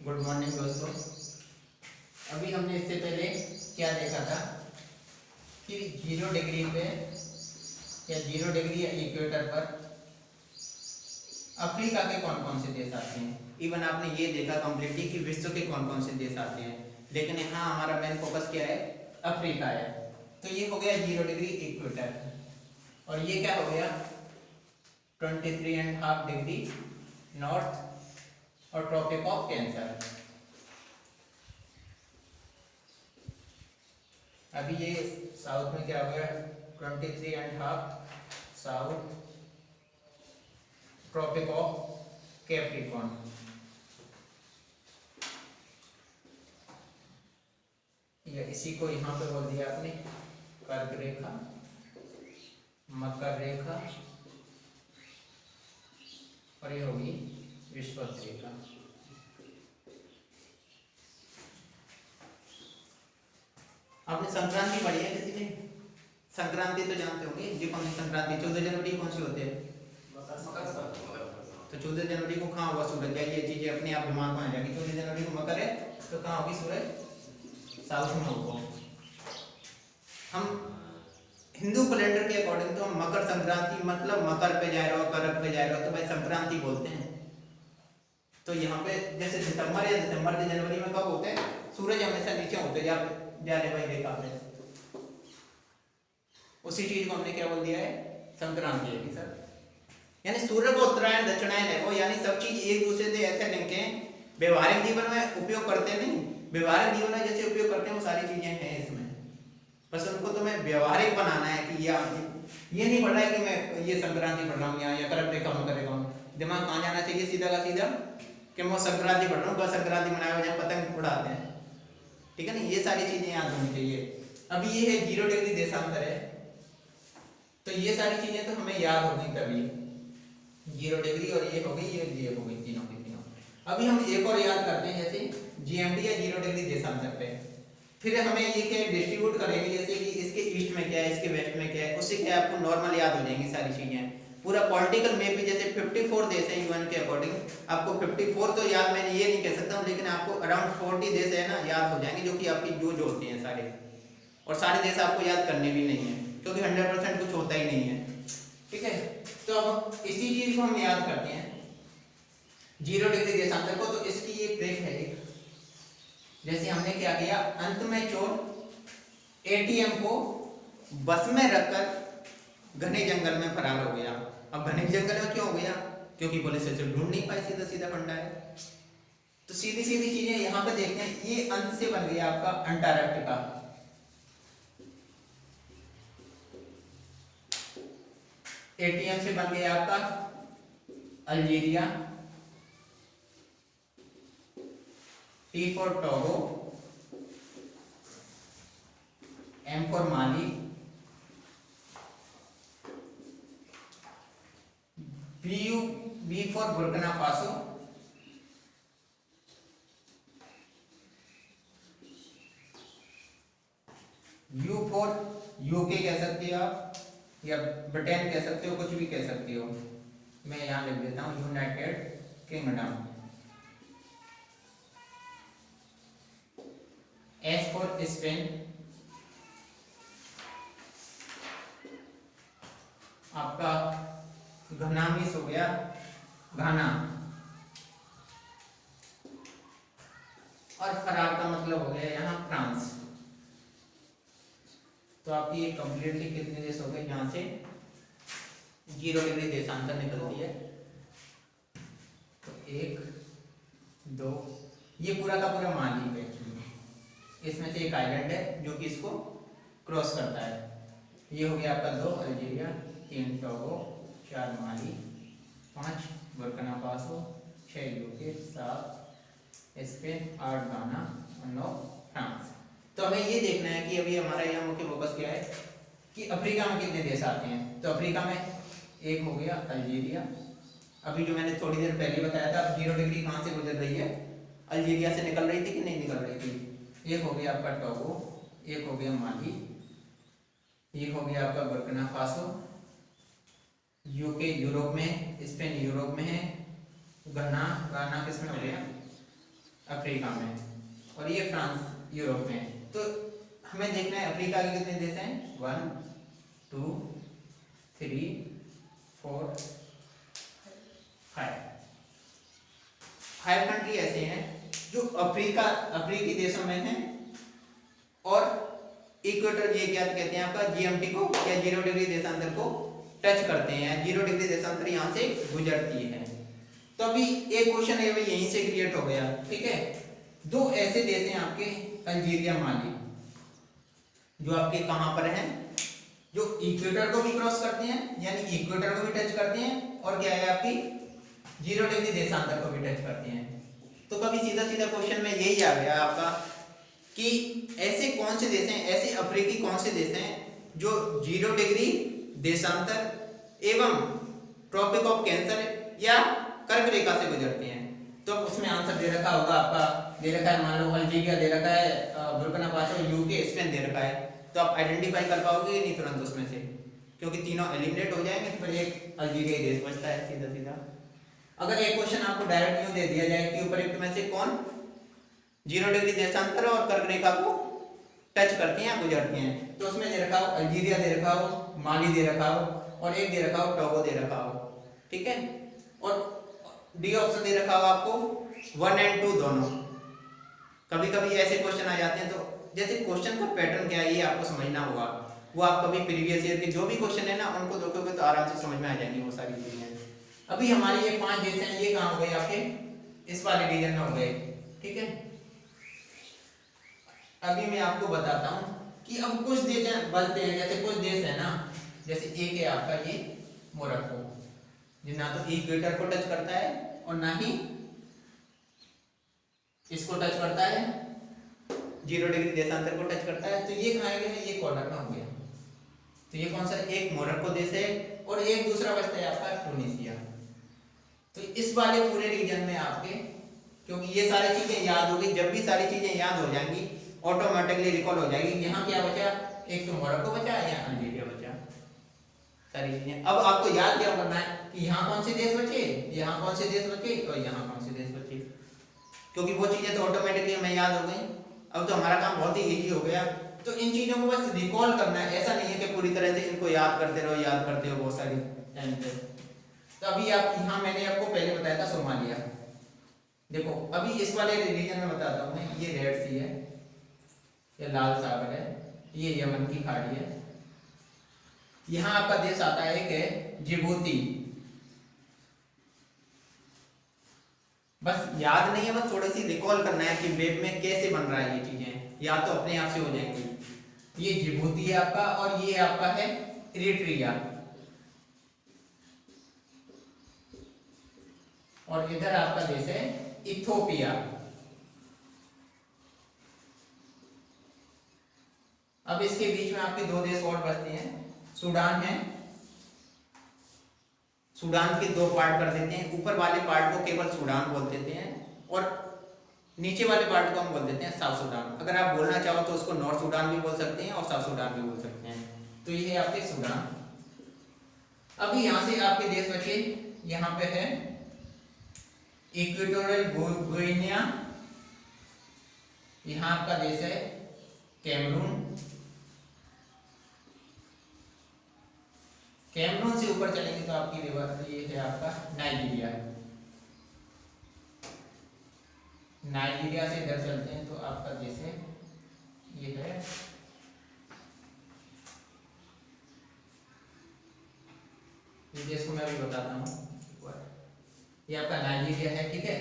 Good morning दोस्तों। अभी हमने इससे पहले क्या देखा था कि 0 डिग्री पे या 0 डिग्री या इक्वेटर पर अफ्रीका के कौन कौन से देश आते हैं। इवन आपने ये देखा कम्प्लीटली कि विश्व के कौन कौन से देश आते हैं, लेकिन यहाँ हमारा मेन फोकस क्या है, अफ्रीका है। तो ये हो गया 0 डिग्री इक्वेटर, और ये क्या हो गया 23.5 डिग्री नॉर्थ और ट्रॉपिक ऑफ कैंसर। अभी ये साउथ में क्या हो गया 23.5 साउथ ट्रॉपिक ऑफ कैप्रिकॉर्न। या इसी को यहाँ पे बोल दिया आपने कर्क रेखा, मकर रेखा, और ये होगी विषुवत रेखा। आपने संक्रांति पढ़ी है किसी ने? संक्रांति तो जानते होंगे, ये कौन सी संक्रांति? 14 जनवरी कौन सी होती है? तो 14 जनवरी को कहाँ होगा सूरज? ये चीजें अपने आप दिमाग में आ जाएगी। 14 जनवरी को मकर है, तो कहाँ होगी सूरज? साउथ में होगा। हम हिंदू कैलेंडर के अकॉर्डिंग तो हम मकर संक्रांति मतलब मकर पे जा रहे हो, करक पे जा रहे हो, तो भाई संक्रांति बोलते हैं। तो यहाँ पे जैसे दिसंबर या दिसंबर से जनवरी में कब होते हैं? सूरज हमेशा नीचे होते जा रहे भाई, देखा आपने। उसी चीज को हमने क्या बोल दिया है, संक्रांति है सर। यानी सूर्य को उत्तरायण दक्षिणायन है वो, यानी सब चीज एक दूसरे से ऐसे लिंक है। व्यवहारिक जीवन में उपयोग करते नहीं, व्यवहारिक जीवन में जैसे उपयोग करते हैं वो सारी चीजें हैं इसमें, बस उनको तुम्हें व्यवहारिक बनाना है कि ये नहीं पढ़ रहा है कि मैं ये संक्रांति पढ़ रहा हूँ या करक रेखा मकर रेखा हूँ। दिमाग कहाँ जाना चाहिए सीधा का सीधा कि मैं संक्रांति पढ़ रहा हूँ, बस संक्रांति मनाया हुआ जहाँ पतंग उड़ाते हैं, ठीक है ना। ये सारी चीजें याद होनी चाहिए। अभी ये है 0 डिग्री देशांतर है, तो ये सारी चीजें तो हमें याद हो गई तभी। 0 डिग्री और ये हो गई, ये हो गई, तीनों की तीनों। अभी हम एक और याद करते हैं, जैसे GMT या 0 डिग्री देशांतर पे फिर हमें ये क्या डिस्ट्रीब्यूट करेंगे, जैसे कि इसके ईस्ट में क्या है, इसके वेस्ट में क्या है, उससे क्या आपको नॉर्मल याद हो जाएंगी सारी चीजें। पूरा पॉलिटिकल मैप भी जैसे 54 देश है यूएन के अकॉर्डिंग, आपको 54 तो याद मैंने ये नहीं कह सकता हूँ, लेकिन आपको अराउंड 40 देश है ना याद हो जाएंगे, जो कि आपकी जो होते हैं सारे। और सारे देश आपको याद करने भी नहीं है, क्योंकि 100% कुछ होता ही नहीं है, ठीक है। तो अब इसी चीज को हम याद करते हैं 0 डिग्री देशांतर को। तो इसकी ये ट्रिक है, जैसे हमने क्या किया, अंत में चोर ATM को बस में रखकर घने जंगल में फरार हो गया। अब घने जंगल में क्यों हो गया? क्योंकि पुलिस इसे ढूंढ नहीं पाई, सीधा सीधा फंडा है। तो सीधी सीधी चीजें यहाँ पे देखते हैं। ये अंत से बन गया आपका अंटार्कटिका, ATM से बन गया आपका Algeria, T for Togo, M for Mali, B for Burkina Faso, U for UK कह सकते हो आप, या ब्रिटेन कह सकते हो, कुछ भी कह सकते हो। मैं यहां लिख देता हूं United kingdom. S for Spain, आपका घना मिस हो गया घाना, और फरार का मतलब हो गया यहाँ फ्रांस। तो आपकी ये कंप्लीटली कितने देश हो गए जहां से 0 डिग्री देशांतर निकलती है? तो 1 2, ये पूरा का पूरा माली है, इसमें से एक आइलैंड है जो कि इसको क्रॉस करता है। ये हो गया आपका 2 अल्जीरिया, 3 टोगो, 4 माली, 5 बुर्किना फासो, 6 UK, 7 स्पेन, 8 गाना और 9 फ्रांस। तो हमें ये देखना है कि अभी हमारा यहाँ मुख्य फोकस क्या है कि अफ्रीका में कितने देश आते हैं। तो अफ्रीका में एक हो गया अल्जीरिया, अभी जो मैंने थोड़ी देर पहले बताया था। 0 डिग्री कहाँ से गुजर रही है? अल्जीरिया से निकल रही थी कि नहीं निकल रही थी? एक हो गया आपका टोगो, एक हो गया माली, एक हो गया आपका बुर्किना फासो, UK यूरोप में, स्पेन यूरोप में है, गाना किसमें हो गया? अफ्रीका में, और ये फ्रांस यूरोप में। तो हमें देखना है अफ्रीका के कितने देश हैं, 1 2 3 4 5 कंट्री ऐसे हैं जो अफ्रीकी देशों में हैं, और इक्वेटर, ये क्या कहते हैं आपका जीएमटी को, या 0 डिग्री देशांतर को टच करते हैं, 0 डिग्री देशांतर यहाँ से गुजरती है। तो अभी एक क्वेश्चन है भाई यहीं से क्रिएट हो गया, ठीक है। दो ऐसे देश हैं आपके, अल्जीरिया, माली, जो आपके कहां पर हैं, जो इक्वेटर को भी क्रॉस करते हैं, यानी इक्वेटर को भी टच करते हैं, और क्या है आपकी 0 डिग्री देशांतर को भी टच करते हैं। तो कभी सीधा सीधा क्वेश्चन में यही आ गया आपका कि ऐसे कौन से देश हैं, ऐसे अफ्रीकी कौन से देश हैं जो 0 डिग्री देशांतर एवं ट्रॉपिक ऑफ कैंसर या कर्क रेखा से गुजरते हैं। तो उसमें आंसर दे रखा होगा आपका, दे रखा है मान लो अल्जीरिया दे रखा है, बुर्किना फासो, यूके, स्पेन दे रखा है। तो आप आइडेंटिफाई कर पाओगे नहीं तुरंत उसमें से, क्योंकि तीनों एलिमिनेट हो जाएंगे, तो फिर एक अल्जीरिया देश बचता है सीधा सीधा। अगर एक क्वेश्चन आपको डायरेक्ट यूं दे दिया जाए कि उपरोक्त में से कौन 0 डिग्री देशांतर और कर्क रेखा को टच करते हैं या गुजरते हैं, तो उसमें दे रखा हो अल्जीरिया दे रखा हो, माली दे रखा हो, और एक दे रखा हो टोगो दे रखा हो, ठीक है। और डी ऑप्शन दे रखा हो आपको 1 और 2 दोनों। कभी कभी ऐसे क्वेश्चन आ जाते हैं, तो जैसे क्वेश्चन का पैटर्न क्या है ये आपको समझना होगा। वो आप कभी प्रीवियस ईयर के जो भी क्वेश्चन है ना उनको देखोगे तो आराम से समझ में आ जाएंगी वो सारी चीजें। अभी हमारे ये 5 देश हैं, ये कहाँ हो गए आपके, इस वाले रीजन में हो गए, ठीक है। अभी मैं आपको बताता हूँ कि अब कुछ देश बचते हैं, जैसे कुछ देश है ना, जैसे एक है आपका ये मोरक्को, जो ना तो इक्वेटर को टच करता है और ना ही इसको टच करता है, 0 डिग्री देशांतर को टच करता है। तो ये कहाँ गया है, ये कॉर्नर में हो गया। तो ये कौन सा, एक मोरक्को देश है, और एक दूसरा बचता है आपका टूनिसिया। तो इस वाले पूरे रीजन में आपके, क्योंकि ये सारी चीजें याद होगी, जब भी सारी चीजें याद हो जाएंगी ऑटोमेटिकली रिकॉल हो जाएगी। यहाँ क्या बचा, एक तो मोरक्को बचा, यहाँ अल्जीरिया बचा, सारी चीजें। अब आपको याद क्या करना है कि यहाँ कौन से देश बचे, यहाँ कौन से देश बचे, और यहाँ कौन से देश बचे, क्योंकि वो चीजें तो ऑटोमेटिकली हमें याद हो गई। अब तो हमारा काम बहुत ही इजी हो गया। तो इन चीजों को बस रिकॉल करना है, ऐसा नहीं है कि पूरी तरह से इनको याद करते रहो, याद करते हो बहुत सारी टाइम पे। तो अभी आप यहाँ मैंने आपको पहले बताया था सोमालिया। देखो अभी इस वाले रीजन में बताता हूँ मैं, ये रेड सी है, ये लाल सागर है, ये यमन की खाड़ी है। यहाँ आपका देश आता है एक है जिबूती। बस याद नहीं है, बस थोड़ी सी रिकॉल करना है कि वेब में कैसे बन रहा है ये चीजें, या तो अपने आप से हो जाएंगी। ये जिबूती है आपका, और ये आपका है इरिट्रिया, और इधर आपका देश है इथियोपिया। अब इसके बीच में आपके 2 देश और बचते हैं, सूडान है, सूडान के 2 पार्ट कर देते हैं। ऊपर वाले पार्ट को केवल सूडान बोल देते हैं, और नीचे वाले पार्ट को हम बोल देते हैं साउथ सूडान। अगर आप बोलना चाहो तो उसको नॉर्थ सूडान भी बोल सकते हैं और साउथ सूडान भी बोल सकते हैं। तो ये है आपके सूडान। अभी यहाँ से आपके देश बचे, यहाँ पे है इक्वेटोरियल गिनिया, यहाँ आपका देश है कैमरून। कैमरून से ऊपर चलेंगे तो आपकी रिवर, ये है आपका नाइजीरिया। नाइजीरिया से इधर चलते हैं तो आपका देश है, ये है ये देश को मैं अभी बताता हूँ, ये आपका नाइजीरिया है, ठीक है।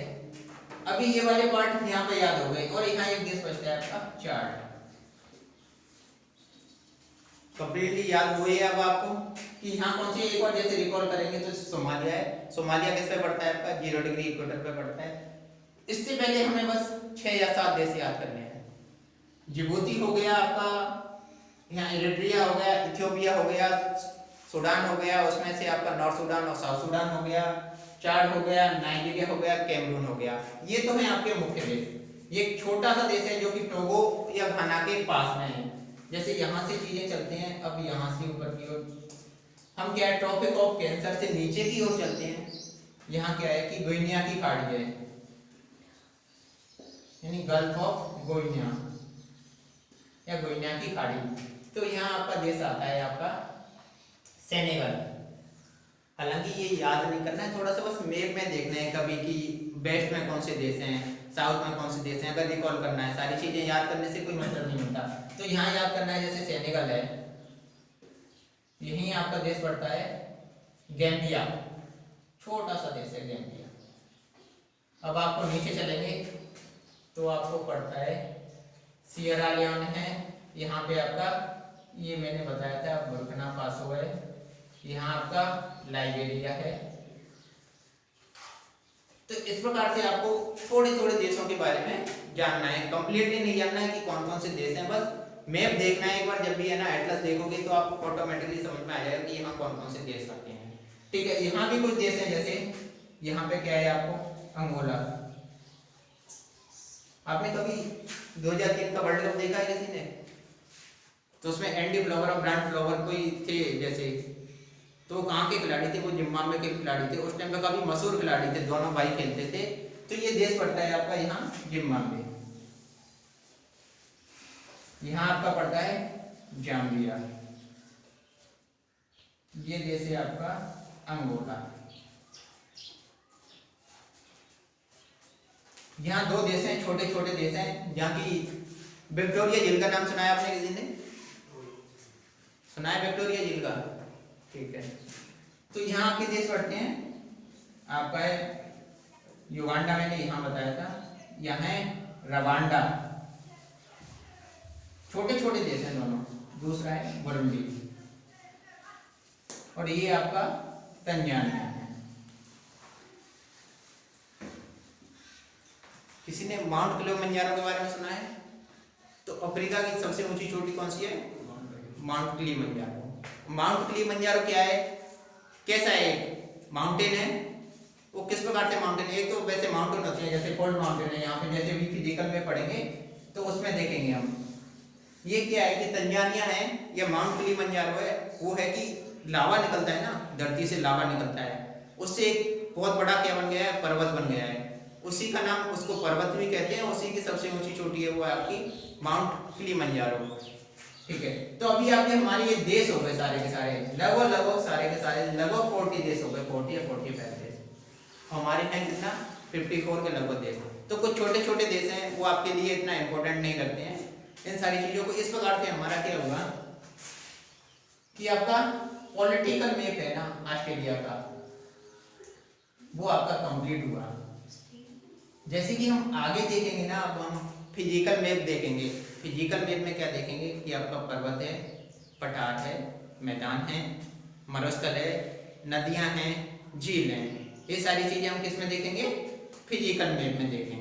अभी ये वाले पार्ट यहाँ पे याद हो गए, और यहाँ एक देश बचता है आपका चाड। कंप्लीटली याद हुई है अब आपको कि यहाँ कौन सी, एक बार जैसे रिकॉल करेंगे तो सोमालिया है। सोमालिया किस पे पड़ता है आपका, 0 डिग्री इक्वेटर पे पड़ता है। इससे पहले हमें बस 6 या 7 देश याद करने हैं। जिबूती हो गया आपका, यहाँ इरिट्रिया हो गया, इथियोपिया हो गया, सूडान हो गया, उसमें से आपका नॉर्थ सूडान और साउथ सूडान हो गया, चाड हो गया, नाइजीरिया हो गया, कैमरून हो गया। ये तो है आपके मुख्य देश। ये एक छोटा सा देश है जो कि टोगो या घाना के पास में है। जैसे यहाँ से चीजें चलते हैं, अब यहाँ से ऊपर की ओर हम क्या है, ट्रॉपिक ऑफ कैंसर से नीचे की ओर चलते हैं। यहाँ क्या है कि गिनिया की खाड़ी है, यानी गल्फ ऑफ गुइनिया या गुइनिया की खाड़ी। तो यहाँ आपका देश आता है आपका सेनेगल। हालांकि ये याद नहीं करना है, थोड़ा सा बस मैप में देखना है कभी कि वेस्ट में कौन से देश हैं, साउथ में कौन से देश हैं, अगर रिकॉल करना है। सारी चीजें याद करने से कोई मतलब नहीं होता। तो यहाँ याद करना है, जैसे सेनेगल है, यहीं आपका देश पड़ता है गैम्बिया, छोटा सा देश है गैम्बिया। अब आपको नीचे चलेंगे तो आपको पड़ता है सियरा लियोन है, यहाँ पे आपका ये मैंने बताया था बुर्किना फासो है, यहाँ आपका लाइबेरिया है। तो इस प्रकार से आपको थोड़े थोड़े देशों के बारे में जानना है, कंप्लीटली नहीं जानना है कि कौन कौन से देश हैं, बस मैप देखना है एक बार। जब भी है ना एटलस देखोगे तो आपको ऑटोमेटिकली समझ में आ जाएगा कि यहाँ कौन कौन से देश आते हैं। ठीक है, यहाँ भी कुछ देश हैं, जैसे यहाँ पे क्या है आपको अंगोला। आपने कभी 2003 का वर्ल्ड कप देखा है किसी ने? तो उसमें एंडी फ्लावर और ब्रांड फ्लावर कोई थे जैसे, तो कहाँ के खिलाड़ी थे? वो जिम्बाब्वे के खिलाड़ी थे, उस टाइम पे काफी मशहूर खिलाड़ी थे, दोनों भाई खेलते थे। तो ये देश पड़ता है आपका यहाँ जिम्बाब्वे, यहाँ आपका पड़ता है जाम्बिया, ये देश है आपका अंगोला। यहाँ दो देश हैं, छोटे छोटे देश हैं, जहाँ की विक्टोरिया झील का नाम सुना है आपने किसी ने? सुना है विक्टोरिया झील का? ठीक है, तो यहाँ आपके देश पड़ते हैं आपका है युगांडा, मैंने यहाँ बताया था, यहाँ है रवांडा, छोटे छोटे देश हैं दोनों। दूसरा है बुरुंडी, और ये आपका तंजानिया है। किसी ने माउंट किलिमंजारो के बारे में सुना है? तो अफ्रीका की सबसे ऊंची चोटी कौन सी है? Mount Kilimanjaro. माउंट किलिमंजारो क्या है, कैसा है? माउंटेन है। वो किस प्रकार से माउंटेन है? एक तो वैसे माउंटेन होते हैं, जैसे कोल्ड माउंटेन है, यहाँ पे जैसे भी फिजिकल में पढ़ेंगे तो उसमें देखेंगे हम। ये क्या है कि तंजानिया है या माउंट किलिमंजारो है, वो है कि लावा निकलता है ना, धरती से लावा निकलता है, उससे एक बहुत बड़ा क्या बन गया है? पर्वत बन गया है। उसी का नाम, उसको पर्वत भी कहते हैं, उसी की सबसे ऊंची चोटी है वो है आपकी माउंट किलिमंजारो। ठीक है, तो अभी आपके हमारे ये देश हो गए सारे के सारे, लगभग सारे के सारे लगभग 40 देश हो गए, 40 या 45 देश। हमारे हैं कितना? 54 के लगभग देश। तो कुछ छोटे छोटे देश हैं, वो आपके लिए इतना इंपॉर्टेंट नहीं लगते हैं। इन सारी चीजों को इस प्रकार से हमारा क्या हुआ कि आपका पॉलिटिकल मैप है ना ऑस्ट्रेलिया का, वो आपका कंप्लीट हुआ। जैसे कि हम आगे देखेंगे ना, अब हम फिजिकल मैप देखेंगे। फिजिकल मैप में क्या देखेंगे कि आपका पर्वत है, पठार है, मैदान है, मरुस्थल है, नदियां हैं, झील हैं। ये सारी चीजें हम किस में देखेंगे? फिजिकल मैप में देखेंगे।